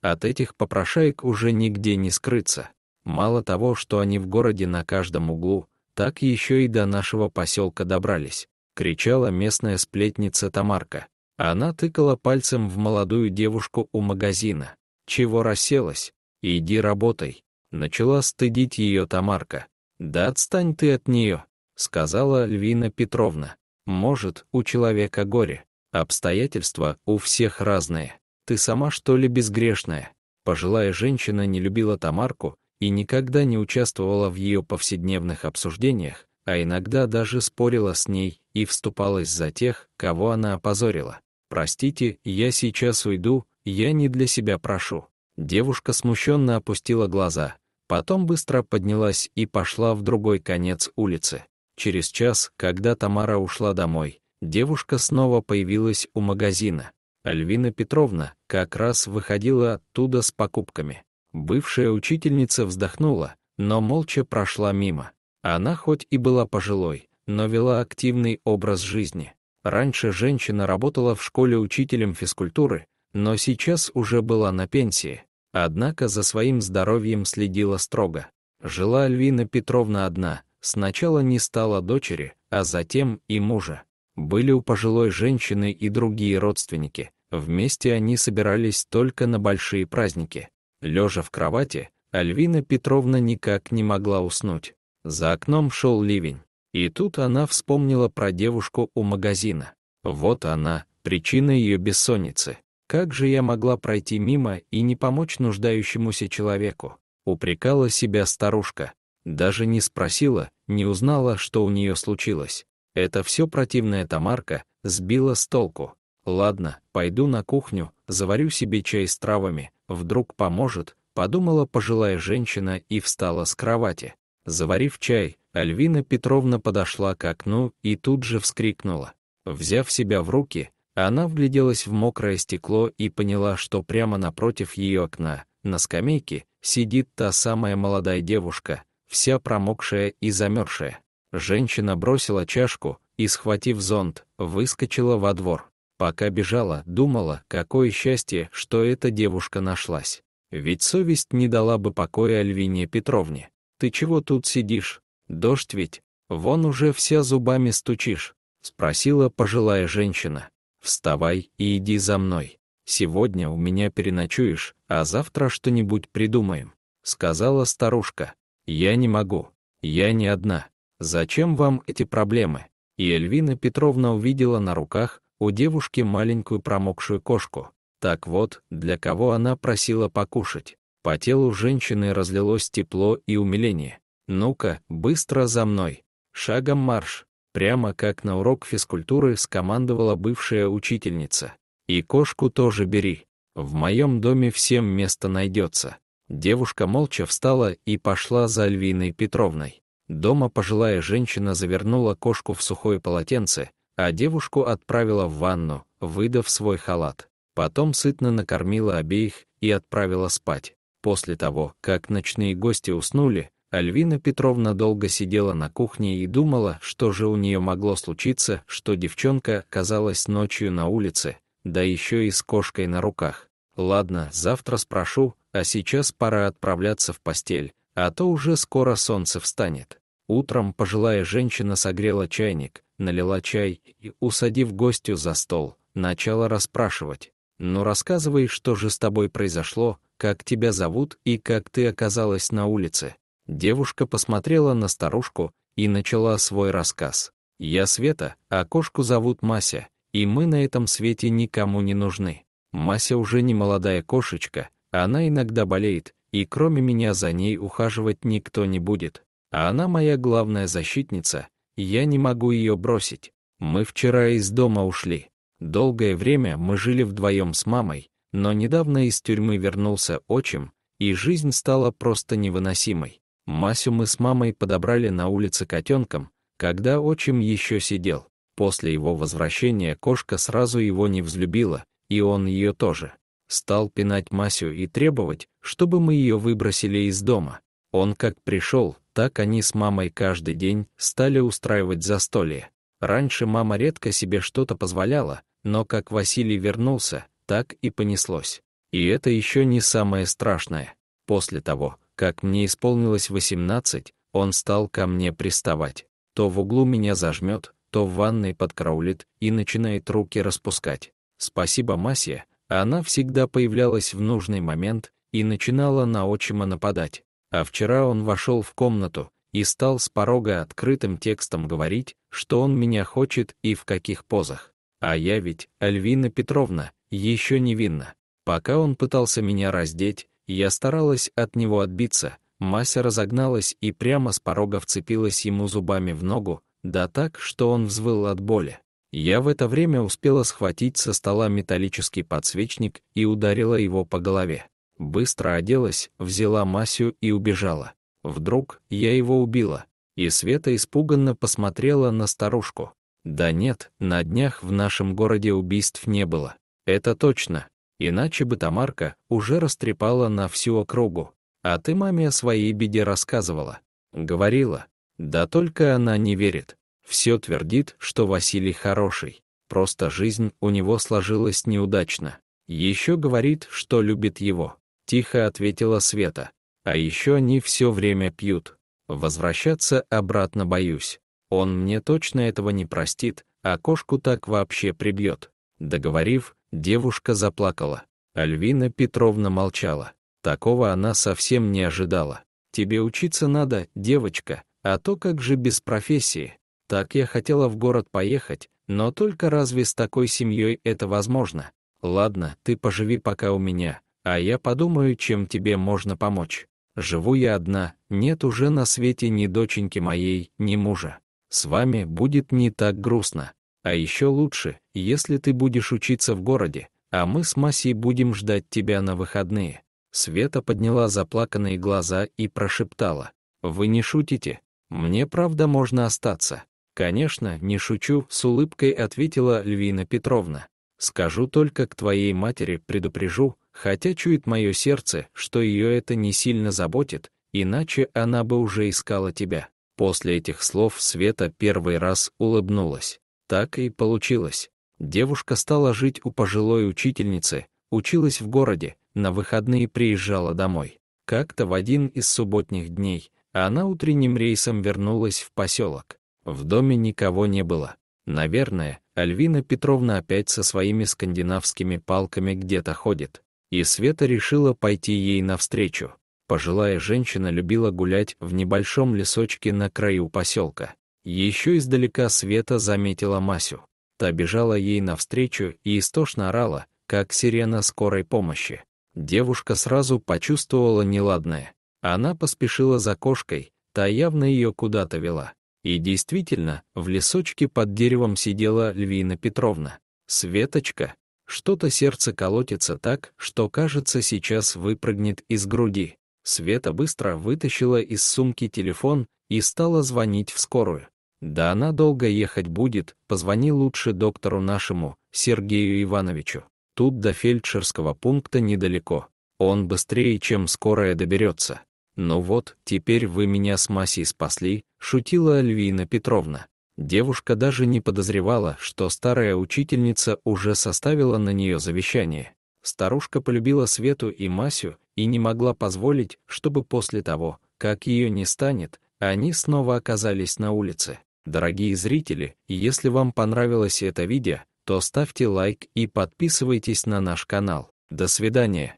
От этих попрошаек уже нигде не скрыться. Мало того, что они в городе на каждом углу, так еще и до нашего поселка добрались, кричала местная сплетница Тамарка. Она тыкала пальцем в молодую девушку у магазина. «Чего расселась? Иди работай!» Начала стыдить ее Тамарка. «Да отстань ты от нее!» — сказала Альвина Петровна. «Может, у человека горе. Обстоятельства у всех разные. Ты сама, что ли, безгрешная?» Пожилая женщина не любила Тамарку и никогда не участвовала в ее повседневных обсуждениях, а иногда даже спорила с ней и вступалась за тех, кого она опозорила. «Простите, я сейчас уйду, я не для себя прошу». Девушка смущенно опустила глаза, потом быстро поднялась и пошла в другой конец улицы. Через час, когда Тамара ушла домой, девушка снова появилась у магазина. Альвина Петровна как раз выходила оттуда с покупками. Бывшая учительница вздохнула, но молча прошла мимо. Она хоть и была пожилой, но вела активный образ жизни. Раньше женщина работала в школе учителем физкультуры, но сейчас уже была на пенсии. Однако за своим здоровьем следила строго. Жила Альвина Петровна одна, сначала не стало дочери, а затем и мужа. Были у пожилой женщины и другие родственники. Вместе они собирались только на большие праздники. Лежа в кровати, Альвина Петровна никак не могла уснуть. За окном шел ливень. И тут она вспомнила про девушку у магазина. Вот она, причина ее бессонницы. Как же я могла пройти мимо и не помочь нуждающемуся человеку? Упрекала себя старушка. Даже не спросила, не узнала, что у нее случилось. Это все противная Тамарка сбила с толку. Ладно, пойду на кухню, заварю себе чай с травами, вдруг поможет, подумала пожилая женщина и встала с кровати. Заварив чай, Альвина Петровна подошла к окну и тут же вскрикнула. Взяв себя в руки, она вгляделась в мокрое стекло и поняла, что прямо напротив ее окна, на скамейке, сидит та самая молодая девушка, вся промокшая и замерзшая. Женщина бросила чашку и, схватив зонт, выскочила во двор. Пока бежала, думала, какое счастье, что эта девушка нашлась. Ведь совесть не дала бы покоя Альвине Петровне. «Ты чего тут сидишь? Дождь ведь? Вон уже вся зубами стучишь», — спросила пожилая женщина. «Вставай и иди за мной. Сегодня у меня переночуешь, а завтра что-нибудь придумаем», — сказала старушка. «Я не могу. Я не одна. Зачем вам эти проблемы?» И Альвина Петровна увидела на руках у девушки маленькую промокшую кошку. Так вот, для кого она просила покушать. По телу женщины разлилось тепло и умиление. «Ну-ка, быстро за мной. Шагом марш!» Прямо как на урок физкультуры скомандовала бывшая учительница. «И кошку тоже бери. В моем доме всем место найдется». Девушка молча встала и пошла за Альвиной Петровной. Дома пожилая женщина завернула кошку в сухое полотенце, а девушку отправила в ванну, выдав свой халат. Потом сытно накормила обеих и отправила спать. После того, как ночные гости уснули, Альвина Петровна долго сидела на кухне и думала, что же у нее могло случиться, что девчонка оказалась ночью на улице, да еще и с кошкой на руках. Ладно, завтра спрошу, а сейчас пора отправляться в постель, а то уже скоро солнце встанет. Утром пожилая женщина согрела чайник, налила чай и, усадив гостью за стол, начала расспрашивать. «Ну рассказывай, что же с тобой произошло, как тебя зовут и как ты оказалась на улице?» Девушка посмотрела на старушку и начала свой рассказ. «Я Света, а кошку зовут Мася, и мы на этом свете никому не нужны. Мася уже не молодая кошечка, она иногда болеет, и кроме меня за ней ухаживать никто не будет. А она моя главная защитница, я не могу ее бросить. Мы вчера из дома ушли. Долгое время мы жили вдвоем с мамой, но недавно из тюрьмы вернулся отчим, и жизнь стала просто невыносимой. Масю мы с мамой подобрали на улице котенком, когда отчим еще сидел. После его возвращения кошка сразу его не взлюбила, и он ее тоже. Стал пинать Масю и требовать, чтобы мы ее выбросили из дома. Он как пришел, так они с мамой каждый день стали устраивать застолье. Раньше мама редко себе что-то позволяла, но как Василий вернулся, так и понеслось. И это еще не самое страшное. После того, как мне исполнилось 18, он стал ко мне приставать. То в углу меня зажмет, то в ванной подкараулит и начинает руки распускать. Спасибо Масе, она всегда появлялась в нужный момент и начинала на отчима нападать. А вчера он вошел в комнату и стал с порога открытым текстом говорить, что он меня хочет и в каких позах. А я ведь, Альвина Петровна, еще невинна. Пока он пытался меня раздеть, я старалась от него отбиться. Мася разогналась и прямо с порога вцепилась ему зубами в ногу, да так, что он взвыл от боли. Я в это время успела схватить со стола металлический подсвечник и ударила его по голове. Быстро оделась, взяла Масю и убежала. Вдруг я его убила, и Света испуганно посмотрела на старушку. Да нет, на днях в нашем городе убийств не было. Это точно, иначе бы Тамарка уже растрепала на всю округу. А ты маме о своей беде рассказывала. Говорила. Да только она не верит. Все твердит, что Василий хороший. Просто жизнь у него сложилась неудачно. Еще говорит, что любит его. Тихо ответила Света. А еще они все время пьют. Возвращаться обратно боюсь. Он мне точно этого не простит, а кошку так вообще прибьет. Договорив, девушка заплакала. Альвина Петровна молчала. Такого она совсем не ожидала. Тебе учиться надо, девочка, а то как же без профессии? Так я хотела в город поехать, но только разве с такой семьей это возможно? Ладно, ты поживи пока у меня, а я подумаю, чем тебе можно помочь. Живу я одна, нет уже на свете ни доченьки моей, ни мужа. С вами будет не так грустно. А еще лучше, если ты будешь учиться в городе, а мы с Масей будем ждать тебя на выходные. Света подняла заплаканные глаза и прошептала. «Вы не шутите? Мне правда можно остаться?» «Конечно, не шучу», — с улыбкой ответила Альвина Петровна. «Скажу только к твоей матери, предупрежу, хотя чует мое сердце, что ее это не сильно заботит, иначе она бы уже искала тебя». После этих слов Света первый раз улыбнулась. Так и получилось. Девушка стала жить у пожилой учительницы, училась в городе, на выходные приезжала домой. Как-то в один из субботних дней она утренним рейсом вернулась в поселок. В доме никого не было. Наверное, Альвина Петровна опять со своими скандинавскими палками где-то ходит. И Света решила пойти ей навстречу. Пожилая женщина любила гулять в небольшом лесочке на краю поселка. Еще издалека Света заметила Масю. Та бежала ей навстречу и истошно орала, как сирена скорой помощи. Девушка сразу почувствовала неладное. Она поспешила за кошкой, та явно ее куда-то вела. И действительно, в лесочке под деревом сидела Альвина Петровна. «Светочка!» Что-то сердце колотится так, что, кажется, сейчас выпрыгнет из груди. Света быстро вытащила из сумки телефон и стала звонить в скорую. «Да она долго ехать будет, позвони лучше доктору нашему, Сергею Ивановичу. Тут до фельдшерского пункта недалеко. Он быстрее, чем скорая доберется». «Ну вот, теперь вы меня с Масей спасли», — шутила Альвина Петровна. Девушка даже не подозревала, что старая учительница уже составила на нее завещание. Старушка полюбила Свету и Масю и не могла позволить, чтобы после того, как ее не станет, они снова оказались на улице. Дорогие зрители, если вам понравилось это видео, то ставьте лайк и подписывайтесь на наш канал. До свидания.